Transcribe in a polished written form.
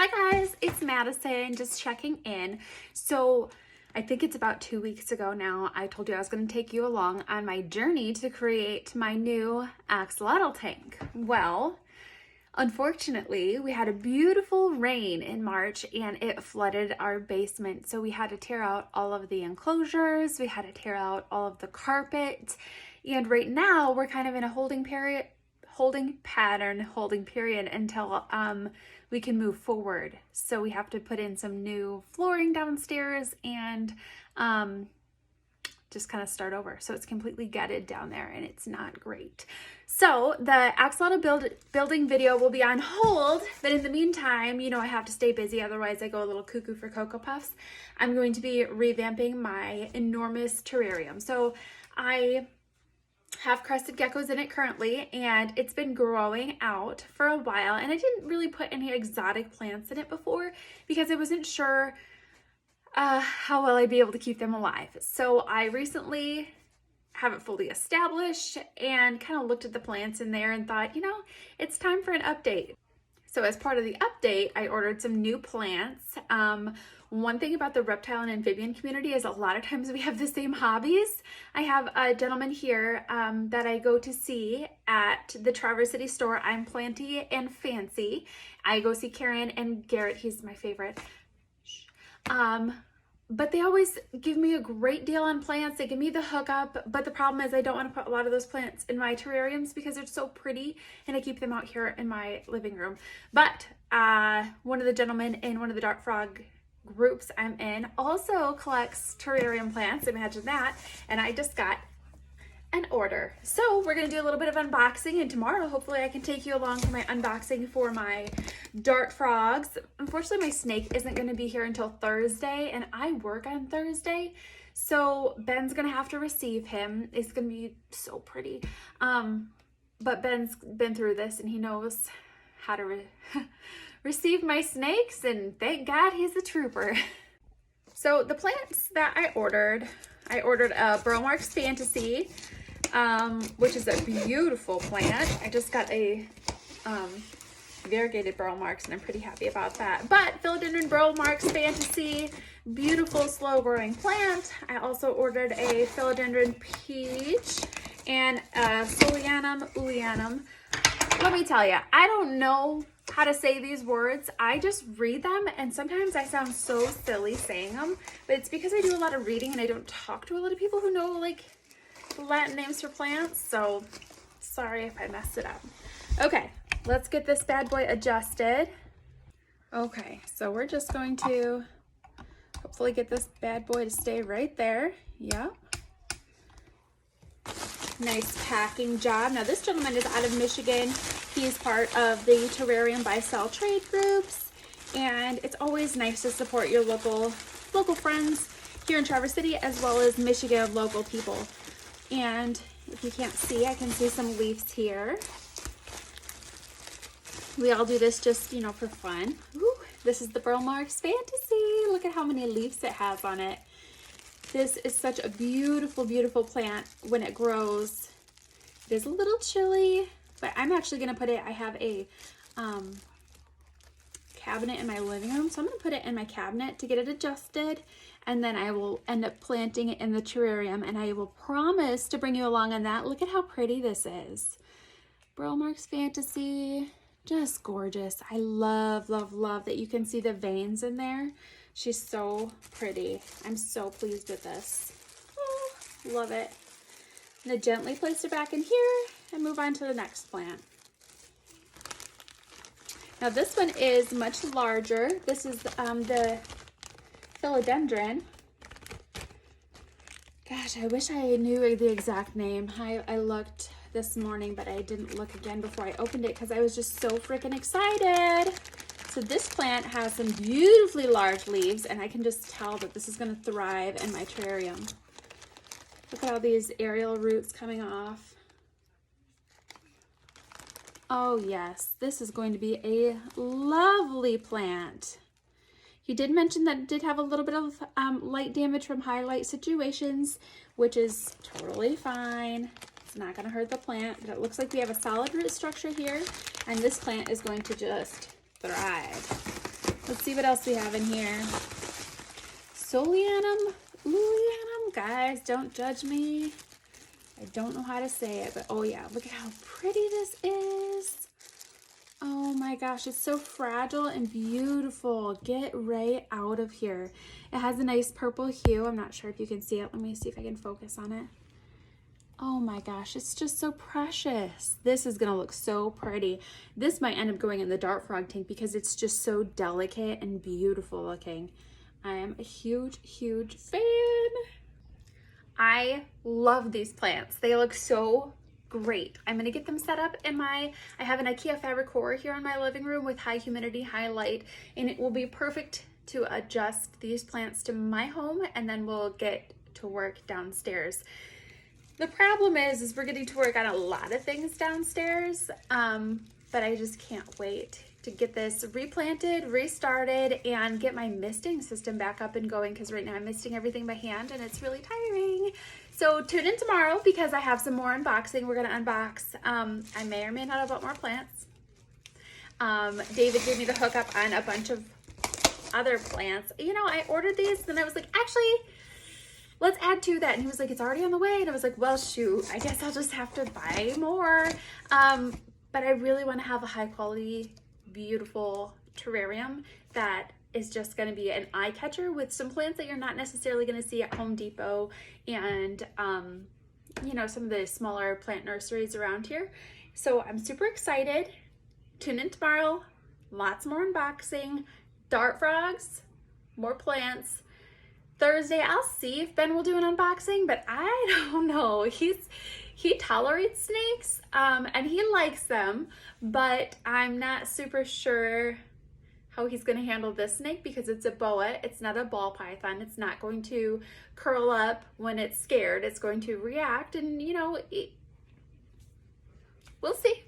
Hi guys, it's Madison, just checking in. So I think it's about 2 weeks ago now, I told you I was going to take you along on my journey to create my new axolotl tank. Well, unfortunately, we had a beautiful rain in March and it flooded our basement. So we had to tear out all of the enclosures, we had to tear out all of the carpet. And right now we're kind of in a holding period until we can move forward. So we have to put in some new flooring downstairs and just kind of start over. So it's completely gutted down there and it's not great. So the axolotl building video will be on hold, but in the meantime, I have to stay busy, otherwise I go a little cuckoo for Cocoa Puffs. I'm going to be revamping my enormous terrarium. So I have crested geckos in it currently, and it's been growing out for a while, and I didn't really put any exotic plants in it before because I wasn't sure how well I'd be able to keep them alive. So I recently have it fully established and kind of looked at the plants in there and thought, it's time for an update. So as part of the update, I ordered some new plants. One thing about the reptile and amphibian community is a lot of times we have the same hobbies. I have a gentleman here that I go to see at the Traverse City store. I'm Planty and Fancy. I go see Karen and Garrett. He's my favorite. But they always give me a great deal on plants. They give me the hookup, but the problem is I don't want to put a lot of those plants in my terrariums because they're so pretty and I keep them out here in my living room. But one of the gentlemen in one of the Dart Frog groups I'm in also collects terrarium plants, imagine that, and I just got an order. So we're gonna do a little bit of unboxing, and tomorrow hopefully I can take you along for my unboxing for my dart frogs. Unfortunately my snake isn't gonna be here until Thursday, and I work on Thursday, so Ben's gonna have to receive him. It's gonna be so pretty, but Ben's been through this and he knows how to receive my snakes, and thank God he's a trooper. So the plants that I ordered a Burlmarx Fantasy, which is a beautiful plant. I just got a variegated Burlmarx and I'm pretty happy about that. But Philodendron Burlmarx Fantasy, beautiful slow growing plant. I also ordered a Philodendron Peach and a Soleanum Oleanum. Let me tell you, I don't know how to say these words. I just read them and sometimes I sound so silly saying them, but it's because I do a lot of reading and I don't talk to a lot of people who know like Latin names for plants, so sorry if I messed it up. Okay, let's get this bad boy adjusted. Okay, so we're just going to hopefully get this bad boy to stay right there. Yep. Nice packing job. Now this gentleman is out of Michigan. He's part of the Terrarium buy-sell trade groups, and it's always nice to support your local friends here in Traverse City as well as Michigan local people. And if you can't see, I can see some leaves here. We all do this just, for fun. Ooh, this is the Burlmarx Fantasy. Look at how many leaves it has on it. This is such a beautiful, beautiful plant when it grows. It is a little chilly, but I'm actually gonna put it, I have a cabinet in my living room, so I'm gonna put it in my cabinet to get it adjusted, and then I will end up planting it in the terrarium, and I will promise to bring you along on that. Look at how pretty this is. Burlmarx Fantasy, just gorgeous. I love, love, love that you can see the veins in there. She's so pretty. I'm so pleased with this. Oh, love it. I'm gonna gently place her back in here and move on to the next plant. Now this one is much larger. This is the Philodendron. Gosh, I wish I knew the exact name. I looked this morning, but I didn't look again before I opened it because I was just so freaking excited. So this plant has some beautifully large leaves, and I can just tell that this is going to thrive in my terrarium. Look at all these aerial roots coming off. Oh yes, this is going to be a lovely plant. He did mention that it did have a little bit of light damage from highlight situations, which is totally fine. It's not going to hurt the plant, but it looks like we have a solid root structure here, and this plant is going to just thrive. Let's see what else we have in here. Soleanum, Lulianum. Guys, don't judge me. I don't know how to say it, but oh yeah, look at how pretty this is. Oh my gosh, it's so fragile and beautiful. Get right out of here. It has a nice purple hue. I'm not sure if you can see it. Let me see if I can focus on it. Oh my gosh, it's just so precious. This is gonna look so pretty. This might end up going in the Dart Frog tank because it's just so delicate and beautiful looking. I am a huge, huge fan. I love these plants. They look so great. I'm gonna get them set up in I have an IKEA fabric core here in my living room with high humidity, high light, and it will be perfect to adjust these plants to my home, and then we'll get to work downstairs. The problem is we're getting to work on a lot of things downstairs, but I just can't wait to get this replanted, restarted, and get my misting system back up and going, because right now I'm misting everything by hand and it's really tiring. So tune in tomorrow because I have some more unboxing. We're gonna unbox, I may or may not have bought more plants. David gave me the hookup on a bunch of other plants. You know, I ordered these and I was like, actually, let's add to that. And he was like, it's already on the way. And I was like, well, shoot, I guess I'll just have to buy more. But I really want to have a high quality, beautiful terrarium that is just going to be an eye catcher with some plants that you're not necessarily going to see at Home Depot and, you know, some of the smaller plant nurseries around here. So I'm super excited. Tune in tomorrow. Lots more unboxing, dart frogs, more plants. Thursday, I'll see if Ben will do an unboxing, but I don't know. He tolerates snakes, and he likes them, but I'm not super sure how he's going to handle this snake because it's a boa. It's not a ball python. It's not going to curl up when it's scared. It's going to react, and you know, we'll see.